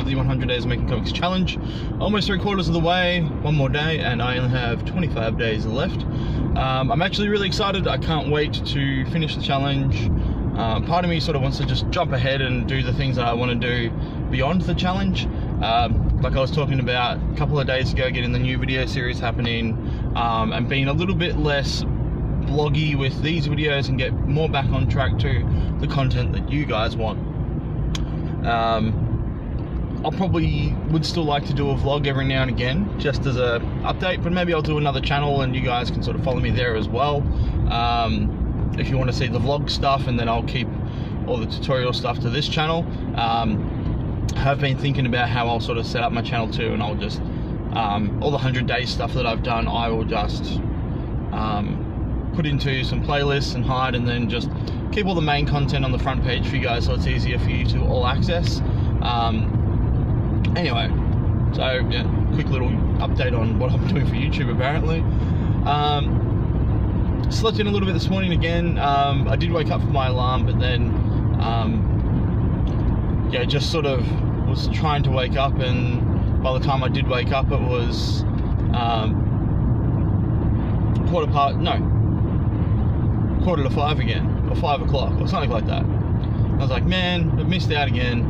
the 100 Days of Making Comics Challenge. Almost 3/4 of the way, one more day, and I only have 25 days left. I'm actually really excited. I can't wait to finish the challenge. Part of me sort of wants to just jump ahead and do the things that I want to do beyond the challenge. Like I was talking about a couple of days ago, getting the new video series happening, and being a little bit less vloggy with these videos and get more back on track to the content that you guys want. I probably would still like to do a vlog every now and again, just as a update, but maybe I'll do another channel and you guys can sort of follow me there as well. If you want to see the vlog stuff, and then I'll keep all the tutorial stuff to this channel. I have been thinking about how I'll sort of set up my channel too, and I'll just, all the 100 days stuff that I've done, I will just put into some playlists and hide, and then just keep all the main content on the front page for you guys, so it's easier for you to all access. Anyway, so yeah, quick little update on what I'm doing for YouTube apparently. Slept in a little bit this morning again. I did wake up for my alarm, but then yeah, just sort of was trying to wake up, and by the time I did wake up it was quarter to 5 again, or 5 o'clock or something like that. I was like, man, I've missed out again.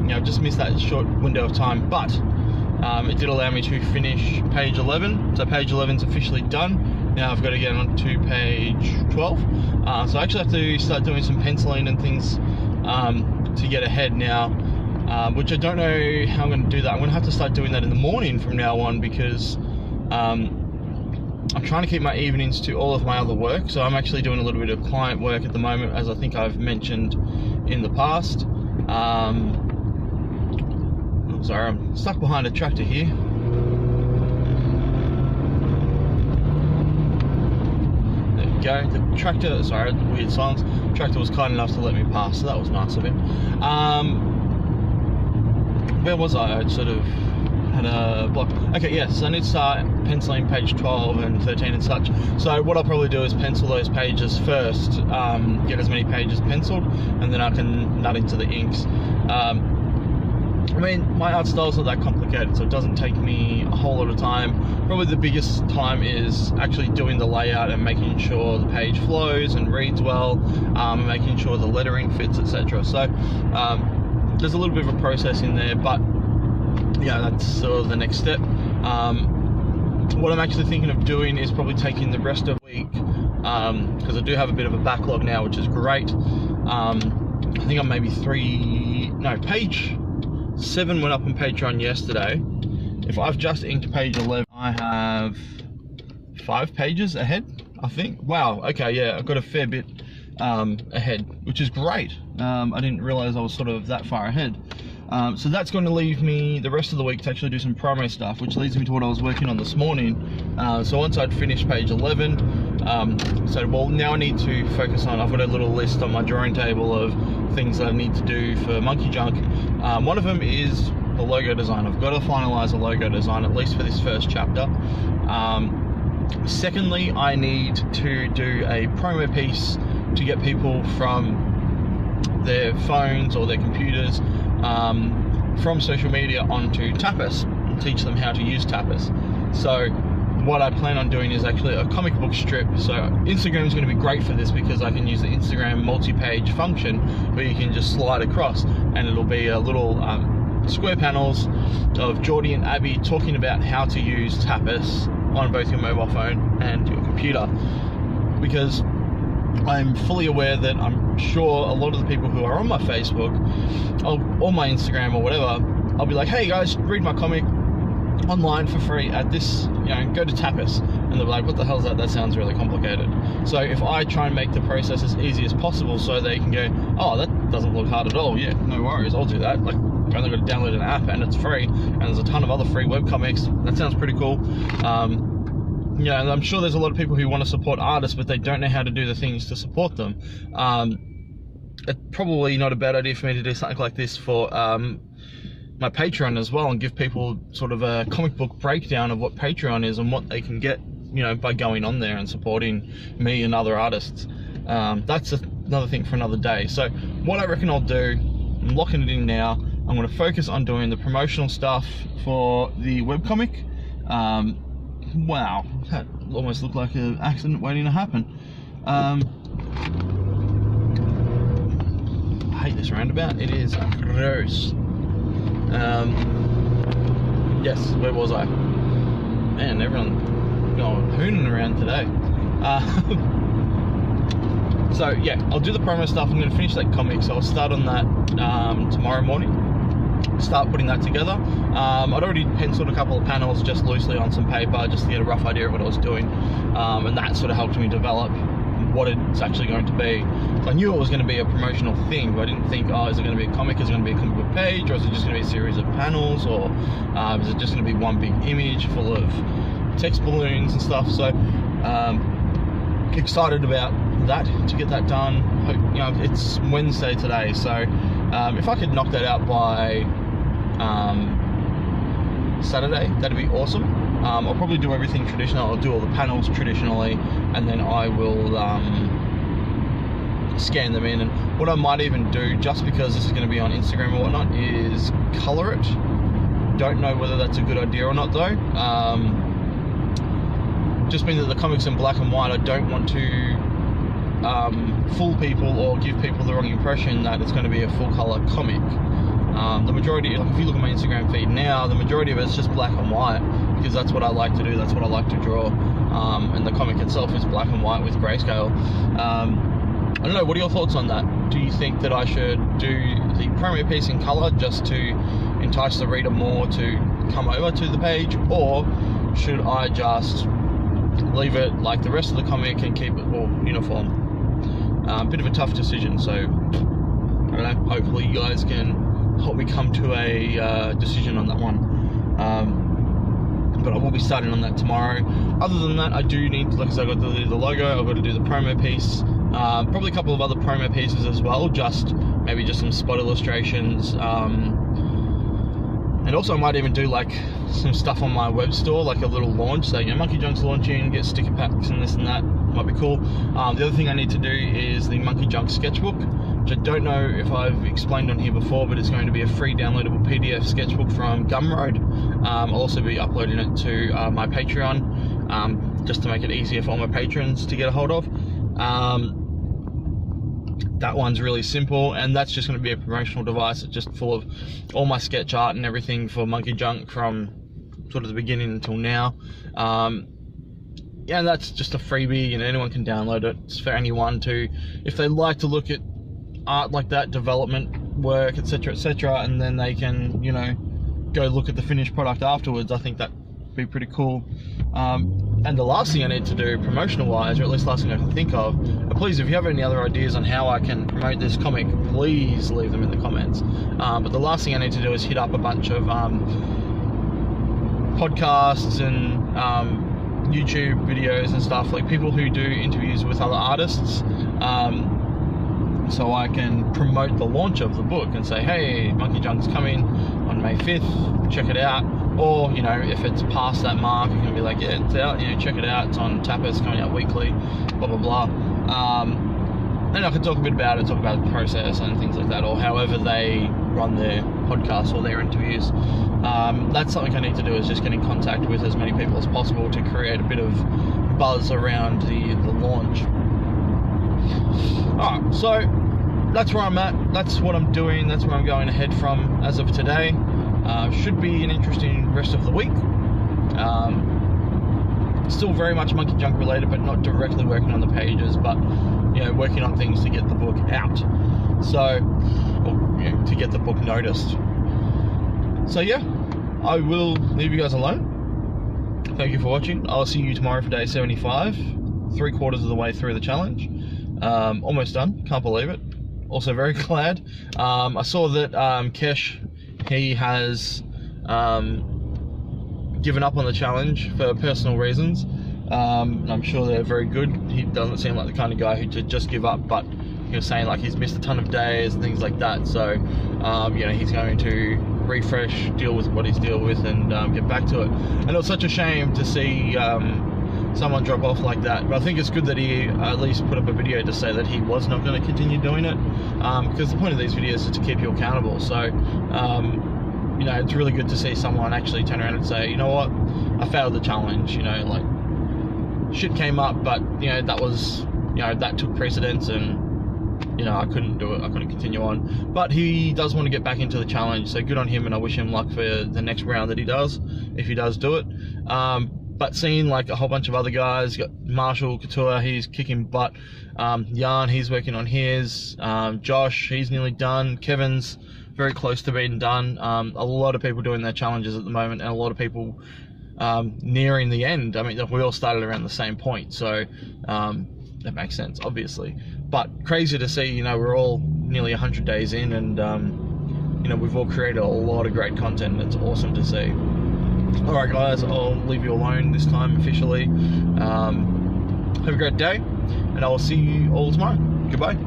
You know, just missed that short window of time, but it did allow me to finish page 11. So page 11's officially done. Now I've got to get on to page 12. So I actually have to start doing some penciling and things to get ahead now, which I don't know how I'm going to do that. I'm going to have to start doing that in the morning from now on, because I'm trying to keep my evenings to all of my other work. So I'm actually doing a little bit of client work at the moment, as I think I've mentioned in the past. Sorry, I'm stuck behind a tractor here. There we go. The tractor, sorry, weird silence. The tractor was kind enough to let me pass, so that was nice of him. Where was I? I sort of had a block. Okay, yes, I need to start penciling page 12 and 13 and such. So what I'll probably do is pencil those pages first, get as many pages penciled, and then I can nut into the inks. I mean, my art style's not that complicated, so it doesn't take me a whole lot of time. Probably the biggest time is actually doing the layout and making sure the page flows and reads well, making sure the lettering fits, etc. So there's a little bit of a process in there, but yeah, that's sort of the next step. What I'm actually thinking of doing is probably taking the rest of the week, because I do have a bit of a backlog now, which is great. I think I'm maybe page 7 went up on Patreon yesterday. If I've just inked page 11, I have 5 pages ahead, I think. Wow, okay, yeah, I've got a fair bit ahead, which is great. I didn't realize I was sort of that far ahead. So that's going to leave me the rest of the week to actually do some promo stuff, which leads me to what I was working on this morning. So once I'd finished page 11, well, now I need to focus on, I've got a little list on my drawing table of things that I need to do for Monkey Junk. One of them is the logo design. I've got to finalize a logo design, at least for this first chapter. Secondly, I need to do a promo piece to get people from their phones or their computers from social media onto Tapas and teach them how to use Tapas. So what I plan on doing is actually a comic book strip. So Instagram is going to be great for this, because I can use the Instagram multi-page function where you can just slide across, and it'll be a little square panels of Geordie and Abby talking about how to use Tapas on both your mobile phone and your computer. Because I'm fully aware that I'm sure a lot of the people who are on my Facebook or my Instagram or whatever, I'll be like, hey guys, read my comic online for free at this, you know, go to Tapas, and they'll be like, what the hell is that? That sounds really complicated. So if I try and make the process as easy as possible, so they can go, oh, that doesn't look hard at all, yeah, no worries, I'll do that. Like, I've only got to download an app and it's free, and there's a ton of other free webcomics. That sounds pretty cool. Yeah, and I'm sure there's a lot of people who want to support artists, but they don't know how to do the things to support them. It's probably not a bad idea for me to do something like this for my Patreon as well, and give people sort of a comic book breakdown of what Patreon is and what they can get, you know, by going on there and supporting me and other artists. That's another thing for another day. So what I reckon I'll do, I'm locking it in now, I'm going to focus on doing the promotional stuff for the webcomic. Wow, that almost looked like an accident waiting to happen. I hate this roundabout, it is gross. Yes, where was I? Man, everyone going hooning around today. So yeah, I'll do the promo stuff. I'm going to finish that comic, so I'll start on that tomorrow morning. Start putting that together. I'd already penciled a couple of panels just loosely on some paper just to get a rough idea of what I was doing, and that sort of helped me develop what it's actually going to be. So I knew it was going to be a promotional thing, but I didn't think, oh, is it going to be a comic, is it going to be a comic book page, or is it just going to be a series of panels, or is it just going to be one big image full of text balloons and stuff. So excited about that, to get that done. Hope, you know, it's Wednesday today, so if I could knock that out by Saturday, that'd be awesome. I'll probably do everything traditional. I'll do all the panels traditionally, and then I will scan them in. And what I might even do, just because this is going to be on Instagram or whatnot, is color it. Don't know whether that's a good idea or not though. Just being that the comic's in black and white, I don't want to fool people or give people the wrong impression that it's going to be a full color comic. The majority, like if you look at my Instagram feed now, the majority of it's just black and white, because that's what I like to do, that's what I like to draw. And the comic itself is black and white with grayscale. I don't know, what are your thoughts on that? Do you think that I should do the promo piece in color just to entice the reader more to come over to the page, or should I just leave it like the rest of the comic and keep it all uniform? Bit of a tough decision, so I don't know, hopefully you guys can help me come to a decision on that one. But I will be starting on that tomorrow. Other than that, I do need, like I said, I've got to do the logo, I've got to do the promo piece, probably a couple of other promo pieces as well, maybe just some spot illustrations, and also I might even do like some stuff on my web store, like a little launch, so you know, Monkey Junk's launching, get sticker packs and this and that, might be cool. The other thing I need to do is the Monkey Junk sketchbook, which I don't know if I've explained on here before, but it's going to be a free downloadable PDF sketchbook from Gumroad. I'll also be uploading it to my Patreon, just to make it easier for all my patrons to get a hold of. That one's really simple, and that's just going to be a promotional device. It's just full of all my sketch art and everything for Monkey Junk from sort of the beginning until now. Yeah, that's just a freebie, and anyone can download it. It's for anyone to, if they like to look at art like that, development work, etc, etc, and then they can, you know, go look at the finished product afterwards. I think that'd be pretty cool. And the last thing I need to do promotional wise, or at least last thing I can think of, please, if you have any other ideas on how I can promote this comic, please leave them in the comments. But the last thing I need to do is hit up a bunch of podcasts and YouTube videos and stuff, like people who do interviews with other artists, so I can promote the launch of the book and say, hey, Monkey Junk's coming on May 5th, check it out. Or, you know, if it's past that mark, you can be like, yeah, it's out, you know, check it out, it's on Tapas, coming out weekly, blah, blah, blah. And I can talk a bit about it, talk about the process and things like that, or however they run their podcasts or their interviews. That's something I need to do, is just get in contact with as many people as possible to create a bit of buzz around the launch. Alright, so that's where I'm at, that's what I'm doing, that's where I'm going ahead from as of today. Should be an interesting rest of the week. Still very much Monkey Junk related, but not directly working on the pages, but you know, working on things to get the book out, so, or, you know, to get the book noticed. So yeah, I will leave you guys alone. Thank you for watching. I'll see you tomorrow for day 75, 3/4 of the way through the challenge. Almost done, can't believe it. Also very glad. I saw that Kesh, he has given up on the challenge for personal reasons. I'm sure they're very good. He doesn't seem like the kind of guy who should just give up, but he was saying like he's missed a ton of days and things like that. So, you know, he's going to refresh, deal with what he's dealt with, and get back to it. And it was such a shame to see someone drop off like that. But I think it's good that he at least put up a video to say that he was not going to continue doing it, because the point of these videos is to keep you accountable. So you know, it's really good to see someone actually turn around and say, you know what, I failed the challenge, you know, like shit came up, but you know, that was, you know, that took precedence, and you know, I couldn't do it, I couldn't continue on. But he does want to get back into the challenge, so good on him, and I wish him luck for the next round that he does, if he does do it. But seeing like a whole bunch of other guys, got Marshall Couture, he's kicking butt. Jan, he's working on his. Josh, he's nearly done. Kevin's very close to being done. A lot of people doing their challenges at the moment, and a lot of people nearing the end. I mean, we all started around the same point, so that makes sense, obviously. But crazy to see, you know, we're all nearly 100 days in, and you know, we've all created a lot of great content. It's awesome to see. Alright guys, I'll leave you alone this time officially. Have a great day, and I will see you all tomorrow. Goodbye.